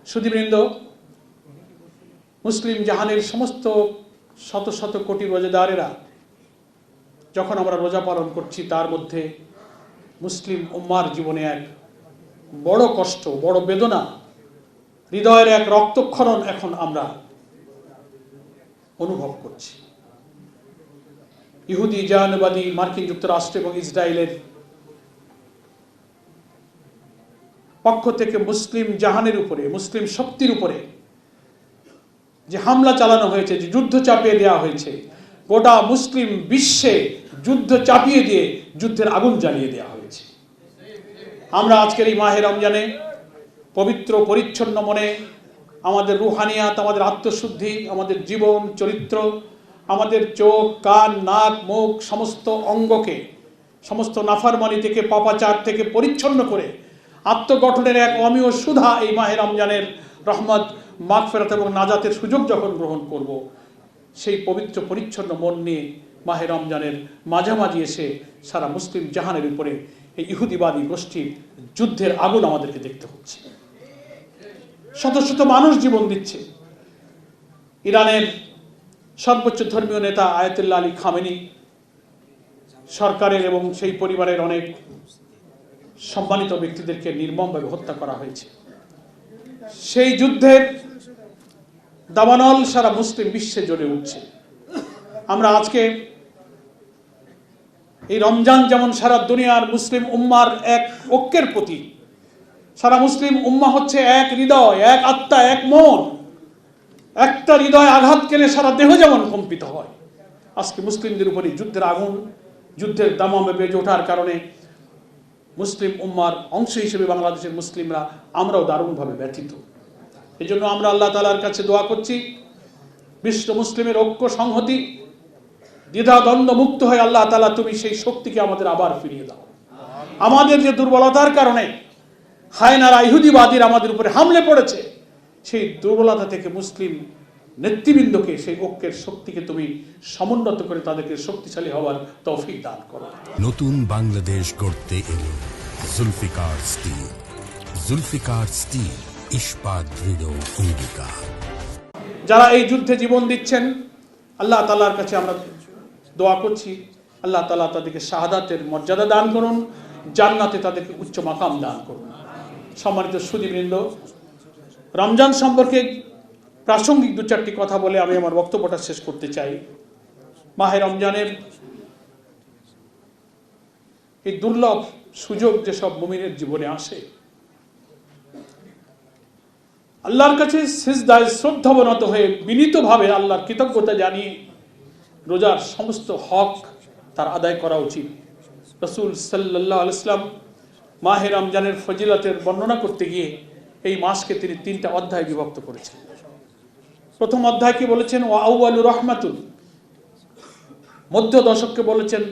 সুধীবৃন্দ, মুসলিম জাহানের সমস্ত শত শত কোটি রোজাদারেরা যখন আমরা রোজা পালন করছি, তার মধ্যে মুসলিম উম্মার জীবনে এক বড় কষ্ট, বড় বেদনা, হৃদয়ের এক রক্তক্ষরণ এখন আমরা অনুভব করছি। ইহুদি জাহানবাদী মার্কিন যুক্তরাষ্ট্র এবং ইসরায়েলের পক্ষ থেকে মুসলিম জাহানের উপরে, মুসলিম শক্তির উপরে যে হামলা চালানো হয়েছে, যে যুদ্ধ চাপিয়ে দেওয়া হয়েছে, গোটা মুসলিম বিশ্বে যুদ্ধ চাপিয়ে দিয়ে যুদ্ধের আগুন জ্বালিয়ে দেওয়া হয়েছে। আমরা আজকের এই মাহে রমজানে পবিত্র পরিচ্ছন্ন মনে আমাদের রুহানিয়াত, আমাদের আত্মশুদ্ধি, আমাদের জীবন চরিত্র, আমাদের চোখ, কান, নাক, মুখ, সমস্ত অঙ্গকে সমস্ত নাফরমানি থেকে, পাপাচার থেকে পরিচ্ছন্ন করে আত্মগঠনের এক অমীয় সুধা এই মাহে রমজানের রহমত, মাগফিরাত এবং নাজাতের সুযোগ যখন গ্রহণ করব, সেই পবিত্র পরিচ্ছন্ন মন নিয়ে মাহে রমজানের মাঝামাঝি এসে সারা মুসলিম জাহানের উপরে এই ইহুদিবাদী গোষ্ঠীর যুদ্ধের আগুন আমাদেরকে দেখতে হচ্ছে। শত শত মানুষ জীবন দিচ্ছে। ইরানের সর্বোচ্চ ধর্মীয় নেতা আয়াতুল্লাহ আলী খামেনি সরকারের এবং সেই পরিবারের অনেক সম্মানিত ব্যক্তিদেরকে নির্মমভাবে হত্যা করা হয়েছে। সেই যুদ্ধের দাবানল সারা মুসলিম বিশ্বে জ্বলে উঠছে। আমরা আজকে এই রমজান যেমন সারা দুনিয়ার মুসলিম উম্মার এক ঐক্যের প্রতীক, সারা মুসলিম উম্মা হচ্ছে এক হৃদয়, এক আত্মা, এক মন। একটা হৃদয় আঘাত কেলে সারা দেহ যেমন কম্পিত হয়, আজকে মুসলিমদের উপরে যুদ্ধের আগুন, যুদ্ধের দামামে বেজে ওঠার কারণে মুসলিম উম্মার অংশ হিসেবে বাংলাদেশের মুসলিমরা আমরাও দারুণভাবে ব্যথিত। এই জন্য আমরা আল্লাহ তাআলার কাছে দোয়া করছি, বিশ্ব মুসলিমের ঐক্য সংহতি, দ্বিধা দ্বন্দ্ব মুক্ত হয়ে আল্লাহ তাআলা তুমি সেই শক্তিকে আমাদের আবার ফিরিয়ে দাও। আমাদের যে দুর্বলতার কারণে হায়নারা, ইহুদিবাদীরা আমাদের উপরে হামলে পড়েছে, সেই দুর্বলতা থেকে মুসলিম নেতৃবৃন্দকে, সেই ঐক্যের শক্তিকে তুমি সমুন্নত করে তাদেরকে শক্তিশালী হওয়ার তৌফিক দান করো। নতুন বাংলাদেশ গড়তে এলো জুলফিকার স্টিল। জুলফিকার স্টিল, ইস্পাত দৃঢ় অঙ্গীকার। যারা এই যুদ্ধে জীবন দিচ্ছেন, আল্লাহ তাআলার কাছে আমরা দোয়া করছি, আল্লাহ তাআলা তাদেরকে শাহাদাতের মর্যাদা দান করুন, জান্নাতে তাদেরকে উচ্চ মাকাম দান করুন। সম্মানিত সুধীবৃন্দ, রমজান সম্পর্কে প্রাসঙ্গিক দু চারটি কথা বলে আমি আমার বক্তব্যটা শেষ করতে চাই। মাহে রমজানের এই দুর্লভ সুযোগ যেসব মুমিনের জীবনে আসে, আল্লাহর কাছে সিজদায় শ্রদ্ধাবনত হয়ে বিনীতভাবে আল্লাহর কৃতজ্ঞতা জানিয়ে রোজার সমস্ত হক তার আদায় করা উচিত। রাসূল সাল্লাল্লাহু আলাইহি ওয়াসাল্লাম মাহে রমজানের ফজিলতের বর্ণনা করতে গিয়ে এই মাসকে তিনি 3টা অধ্যায়ে বিভক্ত করেছেন। প্রথম অধ্যায়কে বলেছেন ওয়া আউয়ালু রাহমাতুন, মধ্য দশককে বলেছেন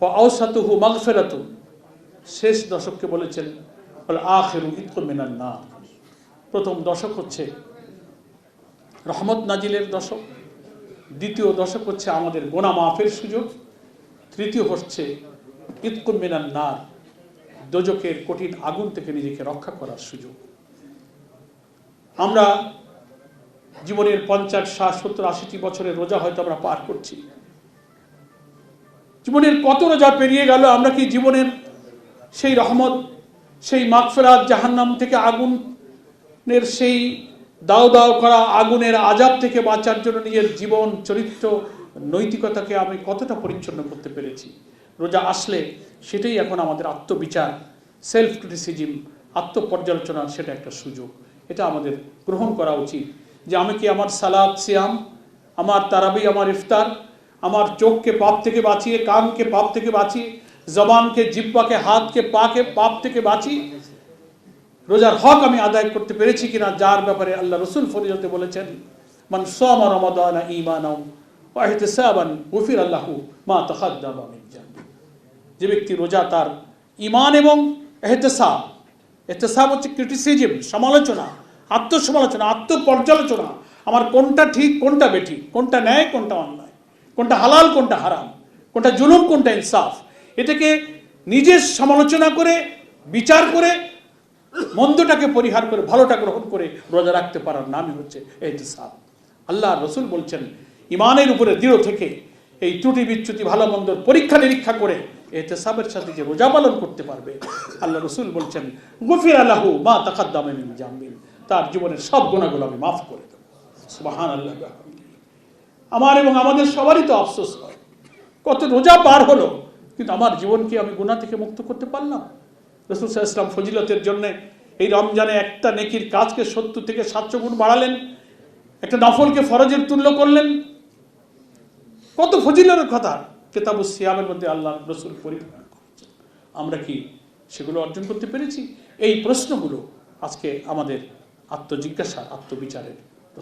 ওয়া আওসাতুহু মাগফিরাতুন, শেষ দশককে বলেছেন ওয়াল আখিরু ইতকুম মিনান নার। প্রথম দশক হচ্ছে রহমত নাজিলের দশক, দ্বিতীয় দশক হচ্ছে আমাদের গুনাহ মাফের সুযোগ, তৃতীয় হচ্ছে ইতকুম মিনান নার, দোজকের কঠিন আগুন থেকে নিজেকে রক্ষা করার সুযোগ। আমরা জীবনের 50, 60, 70, 80টি বছরের রোজা হয়তো আমরা পার করছি। জীবনের কত রোজা পেরিয়ে গেল, আমরা কি জীবনের সেই রহমত, সেই মাগফিরাত, জাহান্নাম থেকে আগুনের সেই দাও দাও করা আগুনের আযাব থেকে বাঁচার জন্য নিজের জীবন চরিত্র নৈতিকতাকে আমি কতটা পরিচ্ছন্ন করতে পেরেছি? রোজা আসলে সেটাই এখন আমাদের আত্মবিচার, সেলফ ক্রিটিসিজম, আত্মপর্যালোচনার সেটা একটা সুযোগ। এটা আমাদের গ্রহণ করা উচিত যে আমি কি আমার সালাত, সিয়াম, আমার তারাবি, আমার ইফতার, আমার চোখকে পাপ থেকে বাঁচিয়ে, কানকে পাপ থেকে বাঁচিয়ে, জবানকে, জিহ্বাকে, হাতকে, পাকে পাপ থেকে বাঁচিয়ে রোজার হক আমি আদায় করতে পেরেছি কিনা, যার ব্যাপারে আল্লাহ রাসূল ফজিলতে বলেছেন মান সামা রমাদানা ঈমানাও ওয়া ইহতিসাবান গুফিরা লাহু মা তাকাদ্দামা মিন যানবি। যে ব্যক্তি রোজা তার ঈমান এবং ইহতিসাব, ইহতিসাব হচ্ছে ক্রিটিসিজম, সমালোচনা, আত্মসমালোচনা, আত্মপর্যালোচনা, আমার কোনটা ঠিক, কোনটা বেঠিক, কোনটা ন্যায়, কোনটা অন্যায়, কোনটা হালাল, কোনটা হারাম, কোনটা জুলুম, কোনটা ইনসাফ, এটাকে নিজের সমালোচনা করে, বিচার করে মন্দটাকে পরিহার করে ভালোটা গ্রহণ করে রোজা রাখতে পারার নামই হচ্ছে ইহতিসাব। আল্লাহ রসুল বলছেন ইমানের উপরে দৃঢ় থেকে এই ত্রুটি বিচ্যুতি ভালো মন্দর পরীক্ষা নিরীক্ষা করে ইহতিসাবের সাথে যে রোজা পালন করতে পারবে, আল্লাহ রসুল বলছেন গফিরা লাহু মা তাকাদ্দামা মিন জামবিহি, তার জীবনের সব গুনাহগুলো আমি মাফ করে দেব। সুবহানাল্লাহ। আমার এবং আমাদের সবারই তো আফসোস হয়, কত রোজা পার হলো কিন্তু আমার জীবনকে আমি গুনাহ থেকে মুক্ত করতে পারলাম। রাসূল সাল্লাল্লাহু আলাইহি ওয়াসাল্লাম ফজিলতের জন্য এই রমজানে একটা নেকির কাজকে 70 থেকে 700 গুণ বাড়ালেন, একটা নফলকে ফরজের তুল্য করলেন। কত ফজিলতের কথা কিতাবুস সিয়ামের মধ্যে আল্লাহ রাসূল পরিষ্কার করেছেন। আমরা কি সেগুলো অর্জন করতে পেরেছি? এই প্রশ্নগুলো আজকে আমাদের আত্মজিজ্ঞাসা, আত্মবিচারের